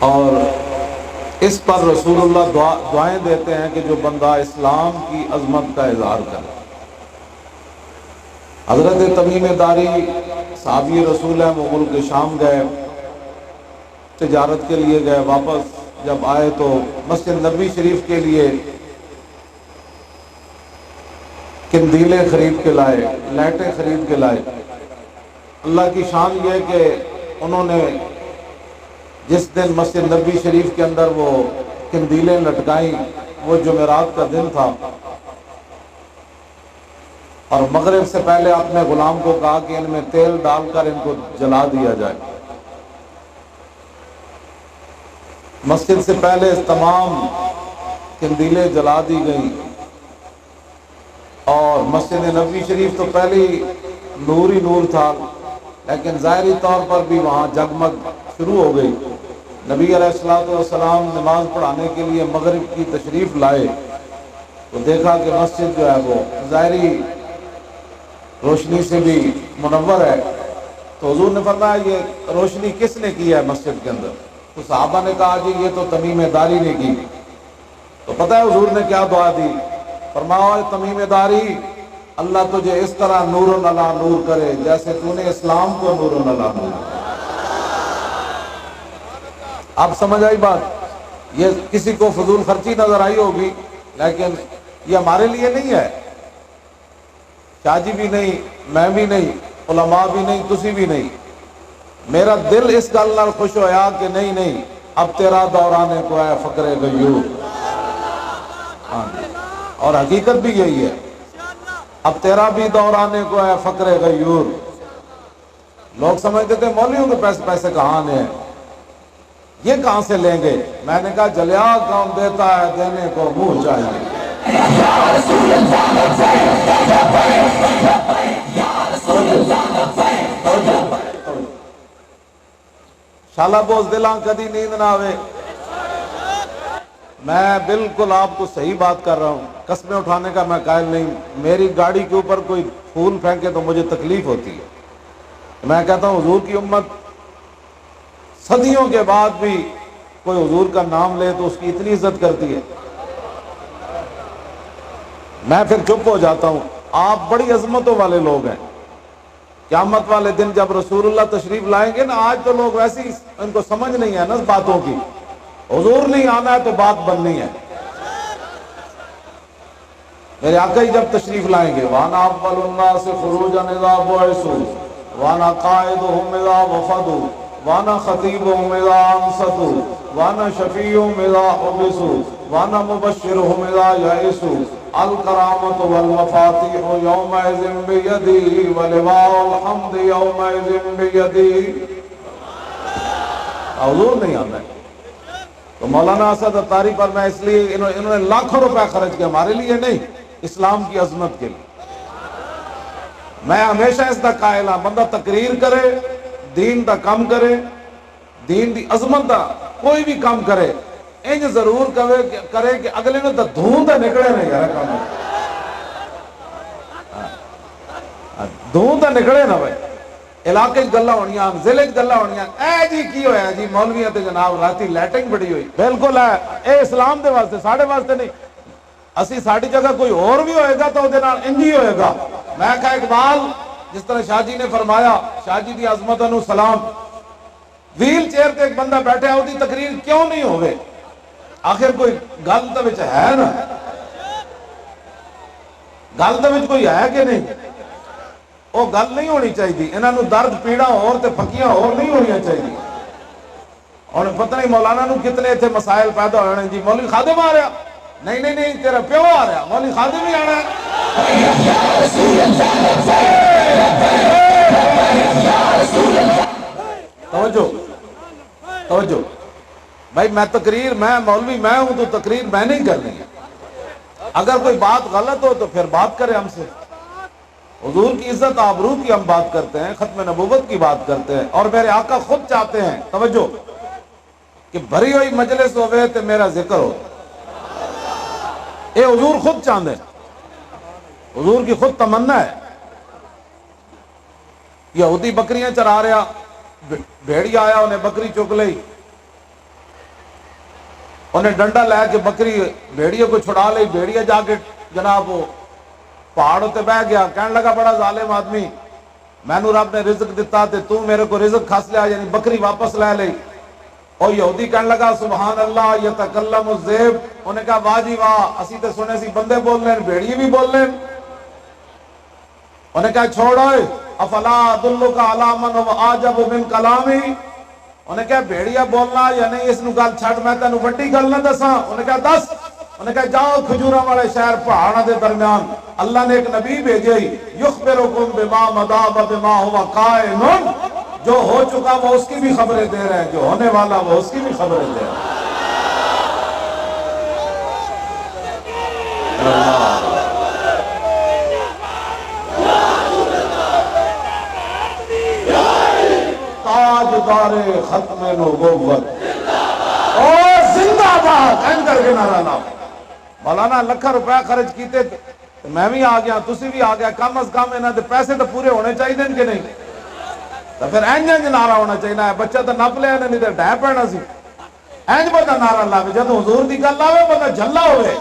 اور اس پر رسول اللہ دعائیں دیتے ہیں کہ جو بندہ اسلام کی عظمت کا اظہار کرے۔ حضرت تمیم داری صحابی رسول ہیں، وہ ملک شام گئے، تجارت کے لیے گئے، واپس جب آئے تو مسجد نبوی شریف کے لیے قندیلیں خرید کے لائے، لائٹیں خرید کے لائے۔ اللہ کی شان یہ کہ انہوں نے جس دن مسجد نبوی شریف کے اندر وہ قندیلیں لٹکائیں، وہ جمعرات کا دن تھا، اور مغرب سے پہلے اپنے غلام کو کہا کہ ان میں تیل ڈال کر ان کو جلا دیا جائے۔ مسجد سے پہلے تمام قندیلیں جلا دی گئیں، اور مسجد نبوی شریف تو پہلے نور ہی نور تھا، لیکن ظاہری طور پر بھی وہاں جگمگ شروع ہو گئی۔ نبی علیہ السلام نماز پڑھانے کے لیے مغرب کی تشریف لائے تو دیکھا کہ مسجد جو ہے وہ ظاہری روشنی سے بھی منور ہے، تو حضور نے فرمایا یہ روشنی کس نے کی ہے مسجد کے اندر؟ تو صحابہ نے کہا جی یہ تو تمیم داری نے کی۔ تو پتہ ہے حضور نے کیا دعا دی؟ فرمایا تمیم داری، اللہ تجھے اس طرح نور علی نور کرے جیسے تو نے اسلام کو نور علی نور۔ اب سمجھ آئی بات؟ یہ کسی کو فضول خرچی نظر آئی ہوگی، لیکن یہ ہمارے لیے نہیں ہے، شاہ جی بھی نہیں، میں بھی نہیں، علماء بھی نہیں، تسی بھی نہیں۔ میرا دل اس گل نال خوش ہویا کہ نہیں اب تیرا دورانے کو ہے فقر غیور، اور حقیقت بھی یہی ہے، اب تیرا بھی دورانے کو ہے فقر غیور۔ لوگ سمجھتے تھے مولویوں کے پیسے کہاں آنے ہیں، یہ کہاں سے لیں گے؟ میں نے کہا جلیا کون دیتا ہے، دینے کو منہ چاہیے۔ شالا بوز دلاں کدی نیند نہ آوے۔ میں بالکل آپ کو صحیح بات کر رہا ہوں، قسمیں اٹھانے کا میں قائل نہیں۔ میری گاڑی کے اوپر کوئی پھول پھینکے تو مجھے تکلیف ہوتی ہے۔ میں کہتا ہوں حضور کی امت صدیوں کے بعد بھی کوئی حضور کا نام لے تو اس کی اتنی عزت کرتی ہے، میں پھر چپ ہو جاتا ہوں۔ آپ بڑی عظمتوں والے لوگ ہیں، قیامت والے دن جب رسول اللہ تشریف لائیں گے نا، آج تو لوگ ویسے ہی ان کو سمجھ نہیں ہے نا باتوں کی، حضور نہیں آنا ہے تو بات بننی ہے۔ میرے آقا ہی جب تشریف لائیں گے، وَأَنَا أَوَّلُ النَّاسِ خُرُوجًا إِذَا بُعِثُوا وَأَنَا قَائِدُهُمْ إِذَا وَفَدُوا وَأَنَا خَطِيبُهُمْ إِذَا أَنصَتُوا وَأَنَا شَفِيعُهُمْ إِذَا حُبِسُوا وَأَنَا مُبَشِّرُهُمْ إِذَا يَئِسُوا الْكَرَامَةُ وَالْمَفَاتِحُ يَوْمَئِذٍ بِيَدِي وَلِوَاءُ الْحَمْدِ يَوْمَئِذٍ بِيَدِي۔ حضور نہیں آنا ہے تو مولانا اسد اتاری پر میں اس لیے انہوں نے لاکھوں روپے خرچ کیا، ہمارے لیے نہیں، اسلام کی عظمت کے لیے۔ میں ہمیشہ اس دا قائل ہاں، بندہ تقریر کرے، دین دا کم کرے، دین دی عظمت دا کوئی بھی کام کرے، انج ضرور کرے کہ اگلے نے تو دھون تے نکلے نہیں یار کام، دھون تے نکلے نہ بھائی۔ علاقے گلا ہونیاں، ضلع گلا ہونیاں، اے جی کی ہویا جی مولویاں تے جناب راتی لیٹنگ بڑی ہوئی، بالکل ہے، اے اسلام دے واسطے، ساڑھے واسطے نہیں۔ اسی ساڑھی جگہ کوئی اور بھی ہوئے گا تو دے نال انجی ہوئے گا۔ میں کہا اقبال جس طرح شاہ جی نے فرمایا، شاہ جی دی عظمت انو سلام، ویل چیئر تے ایک بندہ بیٹھے ہے، دی تقریر کیوں نہیں ہوئے؟ آخر کوئی گل تے وچ ہے نا، گل تے وچ کوئی ہے کہ نہیں؟ وہ گل نہیں ہونی چاہیے، انہاں نو درد پیڑا اور تے پھکیاں اور نہیں ہونیاں چاہیے۔ اور پتہ نہیں مولانا نو کتنے تھے مسائل پیدا ہونے، جی مولوی خادم آ رہا، نہیں تیرا پیو آ رہا، مولوی خادم ہی آنا ہے۔ توجہ بھائی، میں مولوی میں ہوں تو تقریر میں نہیں کرنی ہے، اگر کوئی بات غلط ہو تو پھر بات کرے ہم سے۔ حضور کی عزت آبرو کی ہم بات کرتے ہیں، ختم نبوت کی بات کرتے ہیں، اور میرے آقا خود چاہتے ہیں، توجہ، کہ بھری ہوئی مجلس ہوئے تو میرا ذکر ہو۔ اے حضور خود چاہتے ہیں، حضور کی خود تمنا ہے۔ یہودی بکریاں چرا رہا، بھیڑیا آیا انہیں بکری چک لئی، انہیں ڈنڈا لے کے بکری بھیڑیے کو چھڑا لی، بھیڑیے جا کے جناب وہ پہاڑ تے بہ گیا، کہنے لگا بڑا ظالم آدمی، میں نو رب نے رزق دیتا تے تو میرے کو رزق کھس لیا، یعنی بکری واپس لے لی۔ اور یہودی کہنے لگا سبحان اللہ یتکلم الذئب، انہیں کہا واہ جی واہ، اسی تے سنے سی بندے بول لیں، بھیڑیے بھی بول لیں۔ انہیں کہا چھوڑو افلا ادلک علی من هو اعجب من کلامی، انہیں کہا بھیڑیا بولنا یا نہیں، اس نو گل چھڑ، میں تینوں وڈی گل نہ دساں۔ انہیں کہا دس، انہیں کہا جاؤ کھجوراں والے شہر پہاڑاں دے درمیان اللہ نے ایک نبی بھیجے یخبرکم بما مضى وبما هو قائم، جو ہو چکا وہ اس کی بھی خبریں دے رہے ہیں، جو ہونے والا وہ اس کی بھی خبریں دے رہے ہیں۔ تاجدار ختم نبوت اور زندہ باد این کر کے نعرہ لاؤ۔ مولانا لکھاں روپے خرچ کیتے تو میں بھی آ گیا، تسی بھی آ گیا، کم از کم انہاں دے پیسے تو پورے ہونے چاہیے کہ نہیں؟ تو پھر اینج نعرہ ہونا چاہیے ہے، بچہ تو نپ لیا نہیں تو ڈھہ پینا سی، اینج بندہ نعرہ لاوے، جب حضور دی گل آوے بندہ جھلا ہوئے۔